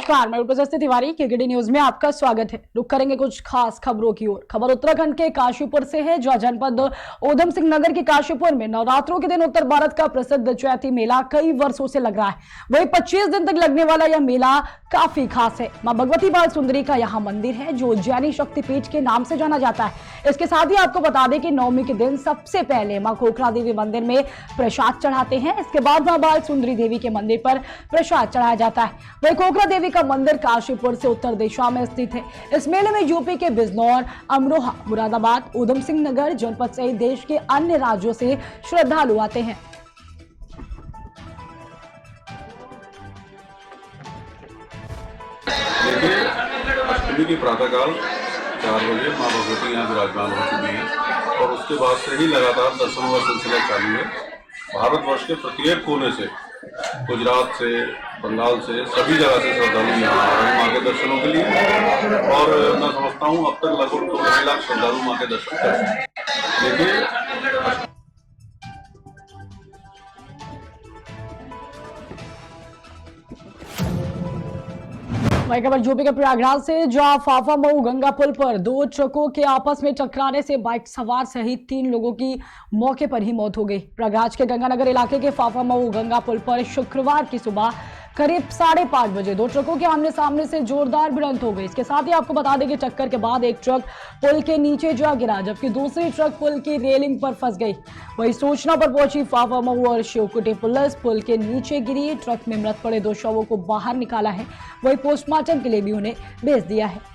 नमस्कार, मैं उपस्थित तिवारी केकेडी न्यूज में आपका स्वागत है। रुक करेंगे कुछ खास खबरों की ओर। खबर उत्तराखंड के काशीपुर से है, जहां जनपद ऊधम सिंह नगर के काशीपुर में नवरात्रों के दिन उत्तर भारत का प्रसिद्ध चैती मेला कई वर्षों से लग रहा है। वही 25 दिन तक लगने वाला यह मेला काफी खास है। मां भगवती बाल सुंदरी का यहाँ मंदिर है, जो उज्जैनी शक्तिपीठ के नाम से जाना जाता है। इसके साथ ही आपको बता दें कि नवमी के दिन सबसे पहले मां खोखरा देवी मंदिर में प्रसाद चढ़ाते हैं। इसके बाद मां बाल सुंदरी देवी के मंदिर पर प्रसाद चढ़ाया जाता है। वही खोखरा देवी का मंदिर काशीपुर से उत्तर दिशा में स्थित है। इस मेले में यूपी के बिजनौर, अमरोहा, मुरादाबाद, ऊधम सिंह नगर जनपद सहित देश के अन्य राज्यों से श्रद्धालु आते हैं। अष्टमी की प्रातःकाल 4 बजे माँ भगवती यहाँ विराजमान हो चुकी हैं और उसके बाद से ही लगातार दर्शनों का सिलसिला चालू है। भारतवर्ष के प्रत्येक कोने से, गुजरात से, बंगाल से, सभी जगह से श्रद्धालु यहाँ आ रहे हैं माँ के दर्शनों के लिए। और मैं समझता हूँ अब तक लगभग 2 लाख श्रद्धालु माँ के दर्शन कर चुके हैं। देखिए, वही खबर यूपी के प्रयागराज से, जहां फाफा मऊ गंगा पुल पर 2 ट्रकों के आपस में टकराने से बाइक सवार सहित 3 लोगों की मौके पर ही मौत हो गई। प्रयागराज के गंगानगर इलाके के फाफा मऊ गंगा पुल पर शुक्रवार की सुबह करीब 5:30 बजे 2 ट्रकों के आमने सामने से जोरदार भिड़ंत हो गई। इसके साथ ही आपको बता दें कि टक्कर के बाद एक ट्रक पुल के नीचे जा गिरा, जबकि दूसरी ट्रक पुल की रेलिंग पर फंस गई। वही सूचना पर पहुंची फाफा मऊ और शिवकुटी पुलिस पुल के नीचे गिरी ट्रक में मृत पड़े 2 शवों को बाहर निकाला है। वही पोस्टमार्टम के लिए भी उन्हें भेज दिया है।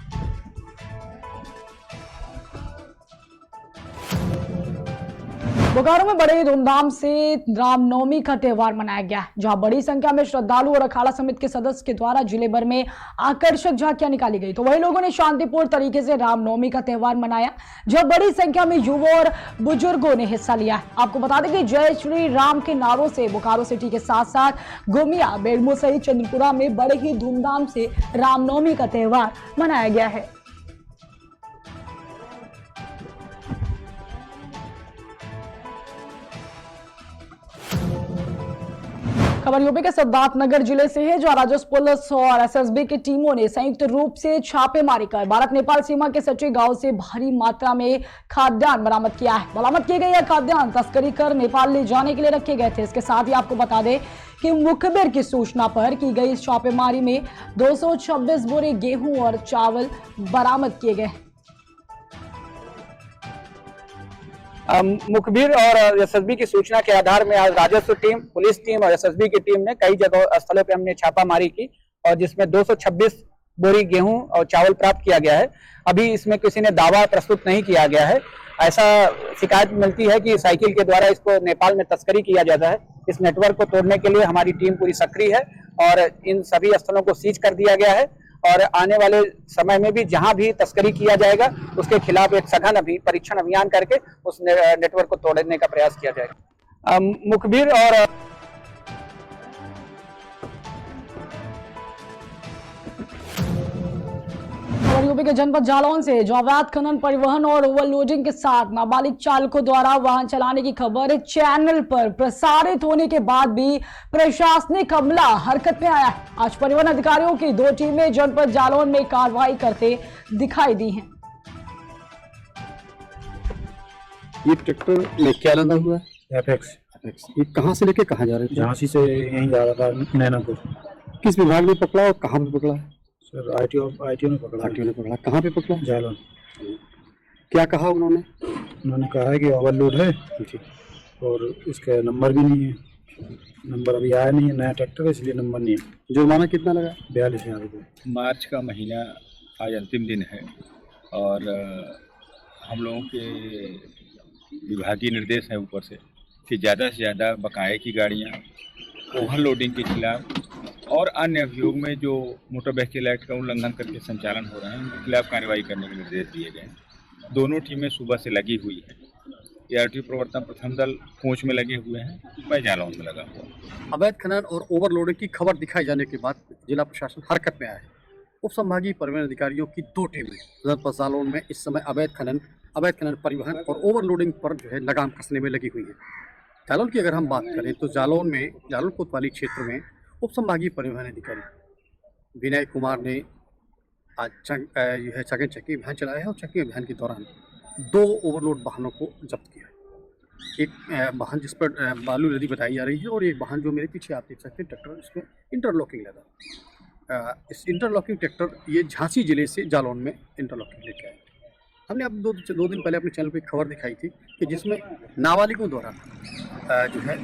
बोकारो में बड़े धूमधाम से रामनवमी का त्योहार मनाया गया, जहां बड़ी संख्या में श्रद्धालु और अखाड़ा समिति के सदस्य के द्वारा जिले भर में आकर्षक झांकियां निकाली गई। तो वही लोगों ने शांतिपूर्ण तरीके से रामनवमी का त्योहार मनाया, जहां बड़ी संख्या में युवा और बुजुर्गों ने हिस्सा लिया। आपको बता दें कि जय श्री राम के नारों से बोकारो सिटी के साथ साथ गोमिया, बेड़मो सहित चंद्रपुरा में बड़े ही धूमधाम से रामनवमी का त्योहार मनाया गया है। खबर यूपी के सिद्धार्थनगर जिले से है, जहां राजस्व पुलिस और एसएसबी की टीमों ने संयुक्त रूप से छापेमारी कर भारत नेपाल सीमा के सच्ची गांव से भारी मात्रा में खाद्यान्न बरामद किया है। बरामद किए गए यह खाद्यान्न तस्करी कर नेपाल ले जाने के लिए रखे गए थे। इसके साथ ही आपको बता दें कि मुखबिर की सूचना पर की गई इस छापेमारी में 226 बोरे गेहूं और चावल बरामद किए गए। मुखबिर और एसएसबी की सूचना के आधार में आज राजस्व टीम, पुलिस टीम और एसएसबी की टीम ने कई जगह स्थलों पे हमने छापामारी की और जिसमें 226 बोरी गेहूं और चावल प्राप्त किया गया है। अभी इसमें किसी ने दावा प्रस्तुत नहीं किया गया है। ऐसा शिकायत मिलती है कि साइकिल के द्वारा इसको नेपाल में तस्करी किया जाता है। इस नेटवर्क को तोड़ने के लिए हमारी टीम पूरी सक्रिय है और इन सभी स्थलों को सीज कर दिया गया है और आने वाले समय में भी जहां भी तस्करी किया जाएगा उसके खिलाफ एक सघन परीक्षण अभियान करके उस नेटवर्क को तोड़ने का प्रयास किया जाएगा। मुखबिर और यूपी के जनपद जालौन से, जो अवैध खनन, परिवहन और ओवरलोडिंग के साथ नाबालिग चालकों द्वारा वाहन चलाने की खबर चैनल पर प्रसारित होने के बाद भी प्रशासनिक अमला हरकत में आया है। आज परिवहन अधिकारियों की 2 टीमें जनपद जालौन में कार्रवाई करते दिखाई दी हैं। ये ट्रैक्टर लेके आना हुआ है एपेक्स। ये कहाँ से लेके कहाँ जा रहे थे? झांसी से यहीं जा रहा था नैनापुर। किस विभाग ने पकड़ा और कहाँ पे पकड़ा? सर आईटीओ ने पकड़ा। आरटीओ ने पकड़ा। कहाँ पे पकड़ा? जालौन। क्या कहा उन्होंने? उन्होंने कहा है कि ओवरलोड है और इसका नंबर भी नहीं है। नंबर अभी आया नहीं है, नया ट्रैक्टर है इसलिए नंबर नहीं है। जुर्माना कितना लगा? 42,000 रुपये। मार्च का महीना आज अंतिम दिन है और हम लोगों के विभागीय निर्देश है ऊपर से कि ज़्यादा से ज़्यादा बकाये की गाड़ियाँ, ओवरलोडिंग के खिलाफ और अन्य अभियोग में जो मोटर व्हीकल एक्ट का उल्लंघन करके संचालन हो रहे हैं उनके खिलाफ कार्रवाई करने के निर्देश दिए गए हैं। दोनों टीमें सुबह से लगी हुई हैं। एआरटी प्रवर्तन प्रथम दल कोच में लगे हुए हैं, मैं जालौन में लगा हुआ। अवैध खनन और ओवरलोडिंग की खबर दिखाई जाने के बाद जिला प्रशासन हरकत में आया है। उप संभागीय परिवहन अधिकारियों की 2 टीमें जनपद जालौन में इस समय अवैध खनन, परिवहन और ओवरलोडिंग पर जो है लगाम कसने में लगी हुई है। जालौन की अगर हम बात करें तो जालौन कोतवाली क्षेत्र में उप संभागीय परिवहन अधिकारी विनय कुमार ने आज जो है सघन चक्की अभियान चलाया है और चक्की अभियान के दौरान 2 ओवरलोड वाहनों को जब्त किया है। एक वाहन जिस पर बालू लदी बताई जा रही है और एक वाहन जो मेरे पीछे आप देख सकते हैं ट्रैक्टर, इसमें इंटरलॉकिंग लगा। इस इंटरलॉकिंग ट्रैक्टर ये झांसी जिले से जालौन में इंटरलॉकिंग लेके आए। हमने अब दो दिन पहले अपने चैनल पर खबर दिखाई थी कि जिसमें नाबालिगों द्वारा जो है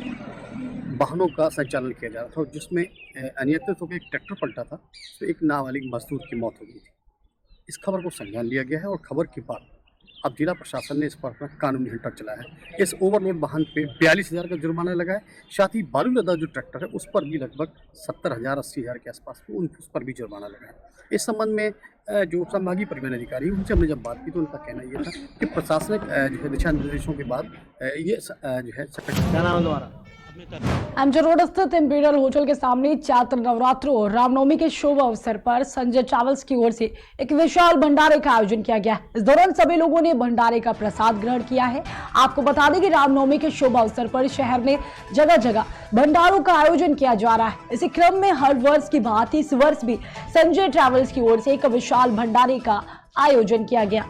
वाहनों का संचालन किया जा रहा था और जिसमें अनियंत्रित होकर एक ट्रैक्टर पलटा था, तो एक नाबालिग मजदूर की मौत हो गई थी। इस खबर को संज्ञान लिया गया है और खबर के बाद अब जिला प्रशासन ने इस पर अपना कानूनी हंटर चलाया है। इस ओवरलोड वाहन पे 42,000 का जुर्माना लगा है। साथ ही बालू लदा जो ट्रैक्टर है उस पर भी लगभग 70,000 80,000 के आसपास उस पर भी जुर्माना लगा है। इस संबंध में जो संभागीय परिवहन अधिकारी उनसे हमने जब बात की तो उनका कहना यह था कि प्रशासनिक जो है दिशा निर्देशों के बाद ये जो है क्या नाम द्वारा एमजे रोड स्थित इंपीरियल होटल के सामने चैत्र नवरात्रों और रामनवमी के शुभ अवसर पर संजय ट्रैवल्स की ओर से एक विशाल भंडारे का आयोजन किया गया। इस दौरान सभी लोगों ने भंडारे का प्रसाद ग्रहण किया है। आपको बता दें कि रामनवमी के शुभ अवसर पर शहर में जगह जगह भंडारों का आयोजन किया जा रहा है। इसी क्रम में हर वर्ष की भांति इस वर्ष भी संजय ट्रैवल्स की ओर से एक विशाल भंडारे का आयोजन किया गया।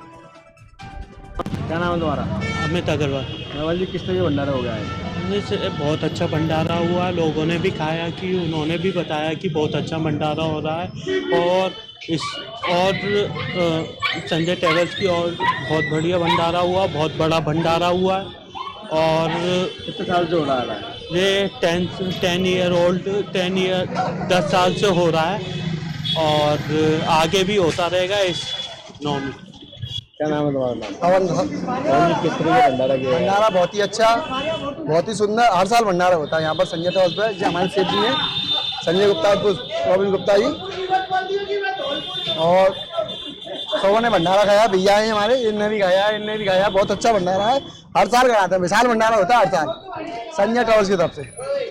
क्या नाम है तुम्हारा? अमित अग्रवाल। नवल जी, किस तरह का भंडारा हो गया है? बहुत अच्छा भंडारा हुआ, लोगों ने भी खाया कि उन्होंने भी बताया कि बहुत अच्छा भंडारा हो रहा है और संजय ट्रैवल्स की और बहुत बढ़िया भंडारा हुआ, बहुत बड़ा भंडारा हुआ और कितने साल से हो रहा है? ये 10 साल से हो रहा है और आगे भी होता रहेगा इस नवमी। क्या नाम है तुम्हारा? पवन। किस तरह का भंडारा किया? भंडारा बहुत ही अच्छा, बहुत ही सुंदर, हर साल भंडारा होता है यहाँ पर संजय ट्रैवल्स पे। जो हमारे सेठ जी हैं संजय गुप्ता, रोबिन गुप्ता जी, और सबों ने भंडारा खाया। भैया है हमारे, इनने भी खाया, बहुत अच्छा भंडारा है। हर साल कराते हैं, विशाल भंडारा होता है हर साल संजय ट्रैवल्स की तरफ से।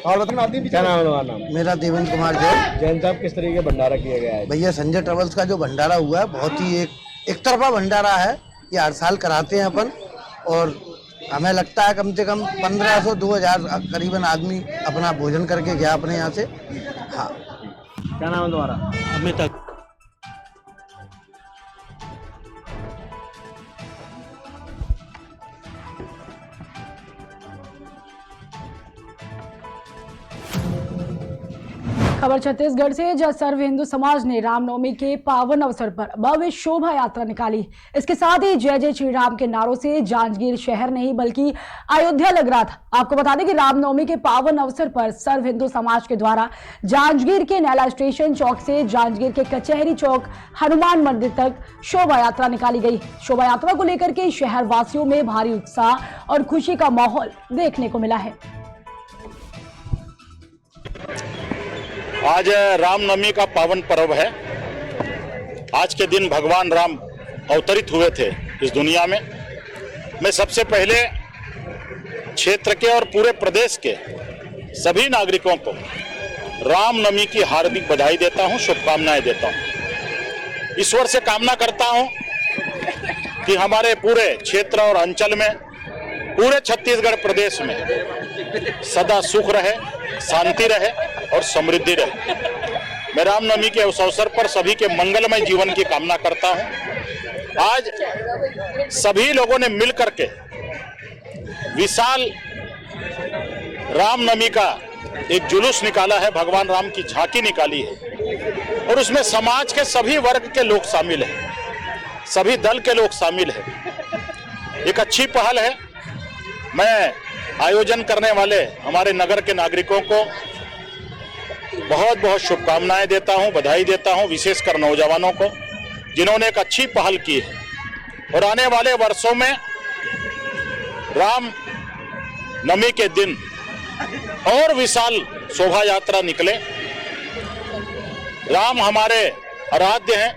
और क्या नाम है तुम्हारा? नाम मेरा देवेंद्र कुमार जैन। जैन साहब, किस तरीके का भंडारा किया गया है? भैया संजय ट्रैवल्स का जो भंडारा हुआ है बहुत ही एक तरफा भंडारा है। ये हर साल कराते हैं अपन और हमें लगता है कम से कम 1500-2000 करीबन आदमी अपना भोजन करके गया अपने यहाँ से। हाँ। क्या नाम है तुम्हारा? अमित। खबर छत्तीसगढ़ से, जहां सर्व हिंदू समाज ने रामनवमी के पावन अवसर पर भव्य शोभा यात्रा निकाली। इसके साथ ही जय जय श्री राम के नारों से जांजगीर शहर नहीं बल्कि अयोध्या लग रहा था। आपको बता दें कि रामनवमी के पावन अवसर पर सर्व हिंदू समाज के द्वारा जांजगीर के नैला स्टेशन चौक से जांजगीर के कचहरी चौक हनुमान मंदिर तक शोभा यात्रा निकाली गई। शोभा यात्रा को लेकर के शहर वासियों में भारी उत्साह और खुशी का माहौल देखने को मिला है। आज रामनवमी का पावन पर्व है। आज के दिन भगवान राम अवतरित हुए थे इस दुनिया में। मैं सबसे पहले क्षेत्र के और पूरे प्रदेश के सभी नागरिकों को रामनवमी की हार्दिक बधाई देता हूं, शुभकामनाएं देता हूं। ईश्वर से कामना करता हूं कि हमारे पूरे क्षेत्र और अंचल में, पूरे छत्तीसगढ़ प्रदेश में सदा सुख रहे, शांति रहे और समृद्धि रहे। मैं रामनवमी के उस अवसर पर सभी के मंगलमय जीवन की कामना करता हूं। आज सभी लोगों ने मिलकर के विशाल रामनवमी का एक जुलूस निकाला है, भगवान राम की झांकी निकाली है और उसमें समाज के सभी वर्ग के लोग शामिल हैं, सभी दल के लोग शामिल हैं। एक अच्छी पहल है। मैं आयोजन करने वाले हमारे नगर के नागरिकों को बहुत बहुत शुभकामनाएं देता हूं, बधाई देता हूं, विशेषकर नौजवानों को जिन्होंने एक अच्छी पहल की है और आने वाले वर्षों में राम नवमी के दिन और विशाल शोभा यात्रा निकले। राम हमारे आराध्य हैं,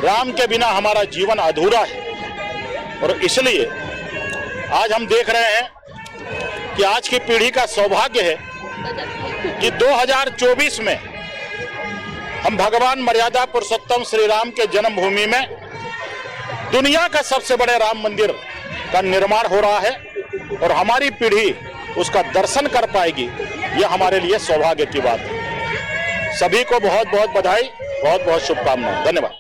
राम के बिना हमारा जीवन अधूरा है और इसलिए आज हम देख रहे हैं कि आज की पीढ़ी का सौभाग्य है कि 2024 में हम भगवान मर्यादा पुरुषोत्तम श्री राम के जन्मभूमि में दुनिया का सबसे बड़े राम मंदिर का निर्माण हो रहा है और हमारी पीढ़ी उसका दर्शन कर पाएगी। यह हमारे लिए सौभाग्य की बात है। सभी को बहुत बहुत बधाई, बहुत बहुत शुभकामनाएं। धन्यवाद।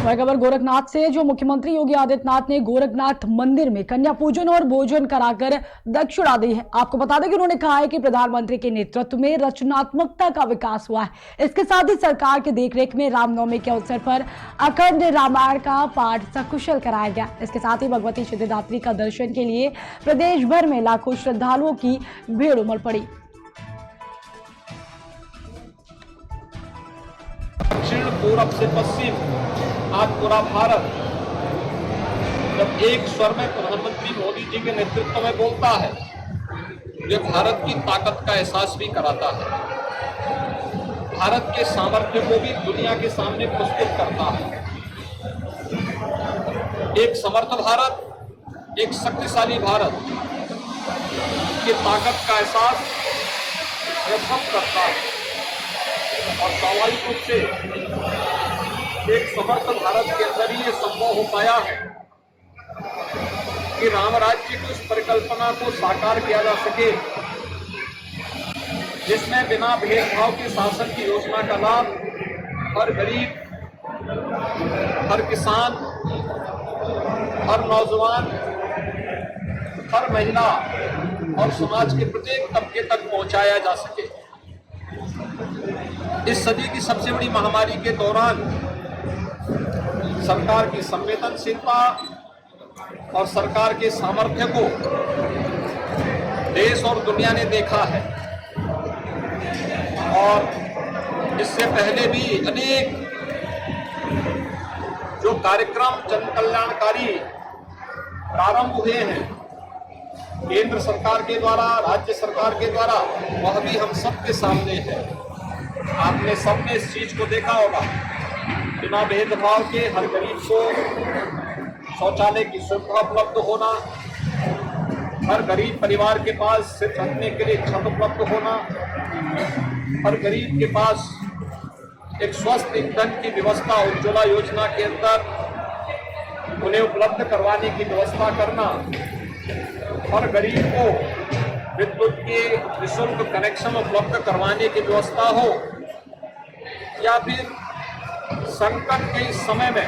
खबर गोरखनाथ से, जो मुख्यमंत्री योगी आदित्यनाथ ने गोरखनाथ मंदिर में कन्या पूजन और भोजन कराकर दक्षिणा दी है। आपको बता दें कि उन्होंने कहा है कि प्रधानमंत्री के नेतृत्व में रचनात्मकता का विकास हुआ है। इसके साथ ही सरकार की देखरेख में रामनवमी के अवसर पर अखंड रामायण का पाठ सकुशल कराया गया। इसके साथ ही भगवती सिद्धिदात्री का दर्शन के लिए प्रदेश भर में लाखों श्रद्धालुओं की भीड़ उमड़ पड़ी। दक्षिण पूरब से पश्चिम आज पूरा भारत जब एक स्वर में प्रधानमंत्री मोदी जी के नेतृत्व में बोलता है, ये भारत की ताकत का एहसास भी कराता है, भारत के सामर्थ्य को भी दुनिया के सामने प्रस्तुत करता है। एक समर्थ भारत, एक शक्तिशाली भारत की ताकत का एहसास प्रथम करता है और स्वाभाविक रूप से एक समर्थ भारत के अंदर ही ये संभव हो पाया है कि राम राज्य की उस परिकल्पना को साकार किया जा सके जिसमें बिना भेदभाव के शासन की योजना का लाभ हर गरीब, हर किसान, हर नौजवान, हर महिला और समाज के प्रत्येक तबके तक पहुंचाया जा सके। इस सदी की सबसे बड़ी महामारी के दौरान सरकार की संवेदनशीलता और सरकार के सामर्थ्य को देश और दुनिया ने देखा है और इससे पहले भी अनेक जो कार्यक्रम जन कल्याणकारी प्रारंभ हुए हैं केंद्र सरकार के द्वारा, राज्य सरकार के द्वारा, वह भी हम सबके सामने है। आपने सबने इस चीज को देखा होगा, बिना भेदभाव के हर गरीब को शौचालय की सुविधा उपलब्ध होना, हर गरीब परिवार के पास सिर रखने के लिए छत उपलब्ध होना, हर गरीब के पास एक स्वस्थ ईंधन की व्यवस्था उज्ज्वला योजना के अंदर उन्हें उपलब्ध करवाने की व्यवस्था करना, हर गरीब को विद्युत के निःशुल्क कनेक्शन उपलब्ध करवाने की व्यवस्था हो, या फिर संकट के इस समय में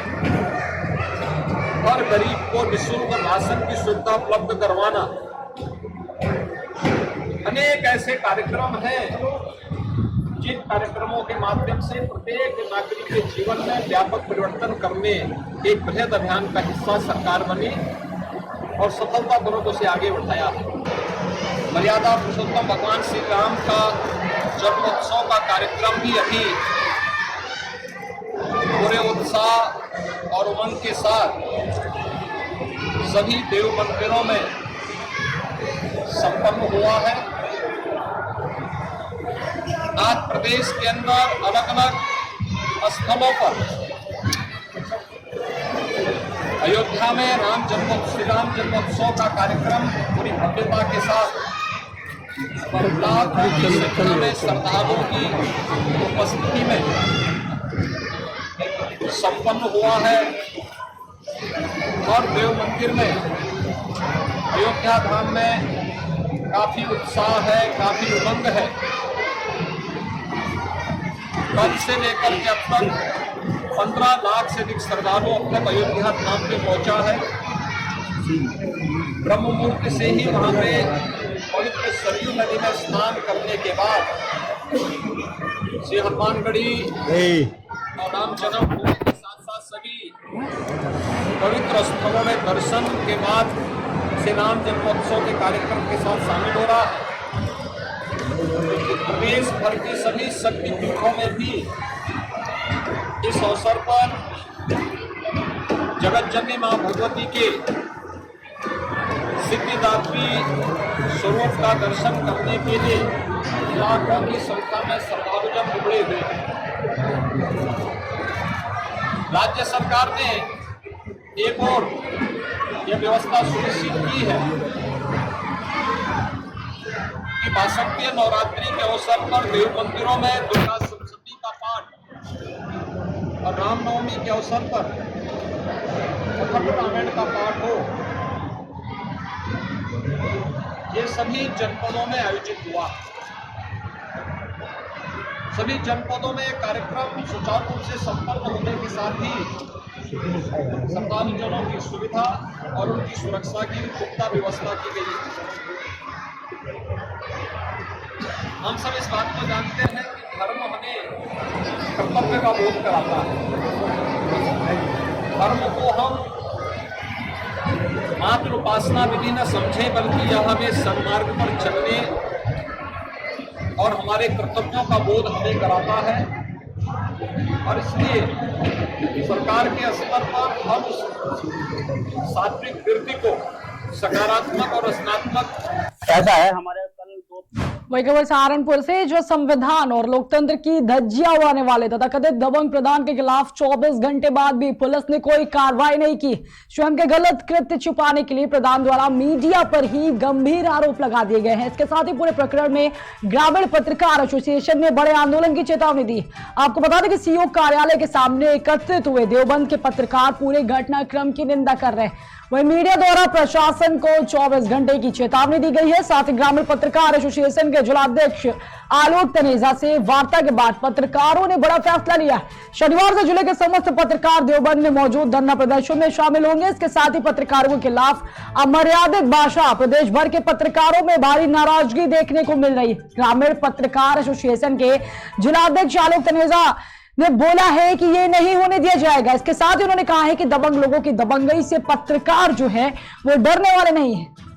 हर गरीब को निःशुल्क राशन की सुविधा उपलब्ध करवाना, अनेक ऐसे कार्यक्रम हैं जिन कार्यक्रमों के माध्यम से प्रत्येक नागरिक के जीवन में व्यापक परिवर्तन करने एक बृहद अभियान का हिस्सा सरकार बनी और सफलतापूर्वक उसे आगे बढ़ाया। मर्यादा पुरुषोत्तम भगवान श्री राम का जन्मोत्सव का कार्यक्रम भी अभी पूरे उत्साह और उमंग के साथ सभी देव मंदिरों में संपन्न हुआ है। आज प्रदेश के अंदर अलग अलग स्थलों पर अयोध्या में श्री राम जन्मोत्सव का कार्यक्रम पूरी भव्यता के साथ लाखों की संख्या में श्रद्धालुओं की उपस्थिति में संपन्न हुआ है और देव मंदिर में अयोध्या धाम में काफी उत्साह है, काफी उमंग है। कल से लेकर के अब तक 15 लाख से अधिक श्रद्धालु अब तक अयोध्या धाम पे पहुंचा है। ब्रह्म मुहूर्त से ही वहां पे पवित्र सरयू नदी में स्नान करने के बाद श्री हनुमानगढ़ी और राम जन्मभूमि के साथ साथ सभी पवित्र स्थलों में दर्शन के बाद श्री राम जन्मोत्सव के कार्यक्रम के साथ शामिल हो रहा है। देश भर के सभी शक्तिपीठों में भी इस अवसर पर जगत जननी मां भगवती के सिद्धिदात्री स्वरूप का दर्शन करने के लिए लाखों की संख्या में श्रद्धालु जब उमड़े हुए हैं। राज्य सरकार ने एक और यह व्यवस्था सुनिश्चित की है कि बासठवीं नवरात्रि के अवसर पर देव मंदिरों में दुर्गा सप्तशती का पाठ और रामनवमी के अवसर पर अखंड रामायण का पाठ हो। ये सभी जनपदों में आयोजित हुआ। सभी जनपदों में कार्यक्रम सुचारू रूप से संपन्न होने के साथ ही श्रद्धालुजनों की सुविधा और उनकी सुरक्षा की पुख्ता व्यवस्था की गई। हम सब इस बात को जानते हैं कि धर्म हमें कर्तव्य का बोध कराता है। धर्म को हम मात्र उपासना विधि न समझें, बल्कि यह हमें सन्मार्ग पर चलने और हमारे कर्तव्यों का बोध हमें कराता है। और इसलिए सरकार के स्तर पर हम सात्विक वृत्ति को सकारात्मक और रचनात्मक ऐसा है हमारे कल दो वही खबर सहारनपुर से, जो संविधान और लोकतंत्र की धज्जियां उड़ाने वाले तथा कथित दबंग प्रधान के खिलाफ 24 घंटे बाद भी पुलिस ने कोई कार्रवाई नहीं की। स्वयं के गलत कृत्य छुपाने के लिए प्रधान द्वारा मीडिया पर ही गंभीर आरोप लगा दिए गए हैं। इसके साथ ही पूरे प्रकरण में ग्रामीण पत्रकार एसोसिएशन ने बड़े आंदोलन की चेतावनी दी। आपको बता दें कि सीओ कार्यालय के सामने एकत्रित हुए देवबंद के पत्रकार पूरे घटनाक्रम की निंदा कर रहे हैं। वहीं मीडिया द्वारा प्रशासन को 24 घंटे की चेतावनी दी गई है। साथ ही ग्रामीण पत्रकार एसोसिएशन के जिलाध्यक्ष आलोक तनेजा से वार्ता के बाद पत्रकारों ने बड़ा फैसला लिया। शनिवार से जिले के समस्त पत्रकार देवबंद में मौजूद धरना प्रदर्शन में शामिल होंगे। इसके साथ ही पत्रकारों के खिलाफ अमर्यादित भाषा, प्रदेश भर के पत्रकारों में भारी नाराजगी देखने को मिल रही है। ग्रामीण पत्रकार एसोसिएशन के जिलाध्यक्ष आलोक तनेजा ने बोला है कि ये नहीं होने दिया जाएगा। इसके साथ ही उन्होंने कहा है कि दबंग लोगों की दबंगई से पत्रकार जो है वो डरने वाले नहीं है।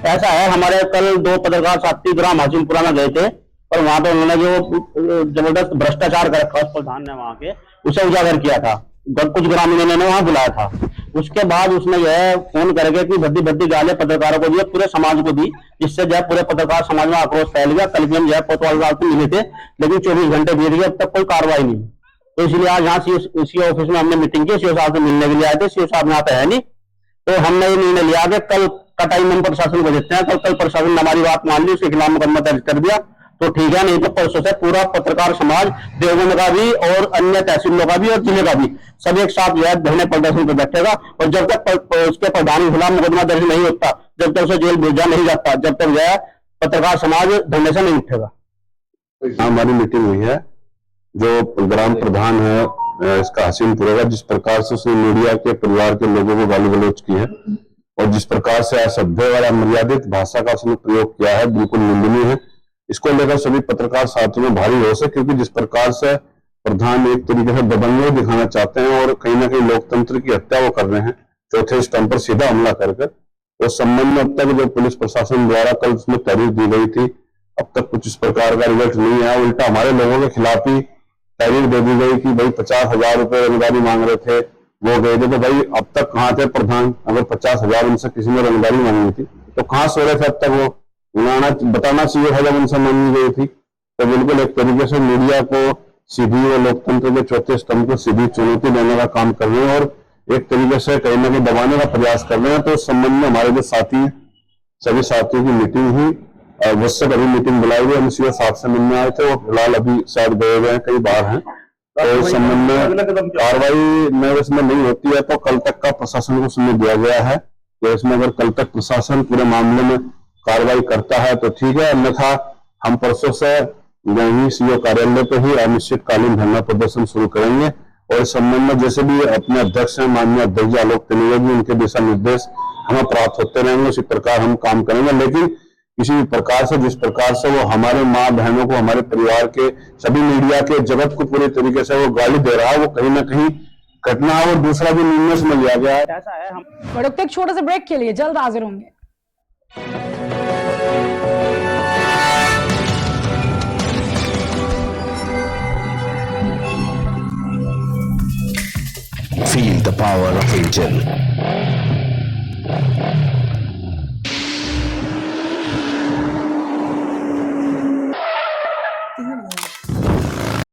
ऐसा है, हमारे कल दो पत्रकार साथी ग्राम हासिमपुरा में गए थे और वहां पे उन्होंने जो जबरदस्त भ्रष्टाचार कर रखा उस प्रधान ने वहां के उसे उजागर किया था। कुछ ग्रामीणों ने वहां बुलाया था। उसके बाद उसने जो है फोन करके कि भद्दी भद्दी गालें पत्रकारों को दी, पूरे समाज को दी, जिससे जो है पूरे पत्रकार समाज में आक्रोश फैल गया। कल भी हम जो है कोतवाल साहब से मिले थे, लेकिन 24 घंटे बीत गए, अब तक कोई कार्रवाई नहीं। तो इसलिए आज यहाँ सीओ ऑफिस में हमने मीटिंग की। सीओ साहब से मिलने के लिए आए थे, सीओ साहब यहाँ पे है नहीं, तो हमने ये निर्णय लिया कि कल का टाइम हम प्रशासन को देते हैं। कल प्रशासन ने हमारी बात मान ली, उसके खिलाफ मुकदमा दर्ज कर दिया तो ठीक है, नहीं तो परसों से पूरा पत्रकार समाज देवबंद का भी और अन्य तहसीलों का भी और जिले का भी सब एक साथ जो है धरने प्रदर्शन पर बैठेगा। और जब तक उसके प्रधान के खिलाफ मुकदमा दर्ज नहीं होता, जब तक उसे जेल भेजा नहीं जाता, जब तक जो है पत्रकार समाज धरने से नहीं उठेगा। हमारी मीटिंग हुई है, जो ग्राम प्रधान है इसका हासिमपुरा का, जिस प्रकार से उसने मीडिया के परिवार के लोगों को गाली गलौज की है और जिस प्रकार से असभ्य और अमर्यादित भाषा का उसने प्रयोग किया है, बिल्कुल निंदनीय है। इसको लेकर सभी पत्रकार साथियों में भारी रोष है, क्योंकि जिस प्रकार से प्रधान एक तरीके से दबंगई दिखाना चाहते हैं और कहीं ना कहीं लोकतंत्र की हत्या वो कर रहे हैं चौथे स्तंभ पर सीधा हमला कर उस संबंध में अब तक जो पुलिस प्रशासन द्वारा कल उसमें तहरीर दी गई थी, अब तक कुछ इस प्रकार का रिजल्ट नहीं आया। उल्टा हमारे लोगों के खिलाफ ही तहरीर दे दी गई कि भाई 50,000 रुपए रंगदारी मांग रहे थे, वो गए थे। तो भाई अब तक कहाँ थे प्रधान? अगर 50,000 उनसे किसी ने रंगदारी मांगी थी तो कहाँ सो रहे थे अब तक? वो बताना चाहिए था जब उनसे मांगी गई थी। तो बिल्कुल एक तरीके से मीडिया को सीधी और लोकतंत्र के चौथे स्तंभ को सीधी चुनौती देने का काम कर रहे हैं और एक तरीके से कहीं ना कहीं दबाने का प्रयास कर रहे हैं। तो इस संबंध में हमारे जो साथी सभी साथियों की मीटिंग हुई, उससे अभी मीटिंग बुलाई हुई, हम सीओ साहब से मिलने आए थे, वो फिलहाल अभी शायद गए हुए हैं, कई बार हैं। तो इस संबंध में कार्रवाई में इसमें नहीं होती है तो कल तक का प्रशासन को समय दिया गया है कि इसमें अगर कल तक प्रशासन पूरे मामले में कार्रवाई करता है तो ठीक है, अन्यथा हम परसों से यही सीओ कार्यालय पे ही अनिश्चितकालीन धरना प्रदर्शन शुरू करेंगे। और इस संबंध में जैसे भी अपने अध्यक्ष हैं माननीय अध्यक्ष आलोक तनेजा जी, उनके दिशा निर्देश हमें प्राप्त होते रहेंगे, उसी प्रकार हम काम करेंगे। लेकिन किसी भी प्रकार से जिस प्रकार से वो हमारे माँ बहनों को, हमारे परिवार के सभी मीडिया के जगत को पूरी तरीके से वो गाली दे रहा है, वो कहीं ना कहीं घटना और दूसरा भी निर्णय में लिया गया है। ऐसा है, हम बड़े एक छोटे से ब्रेक के लिए जल्द हाजिर होंगे। Feel the power of Angel.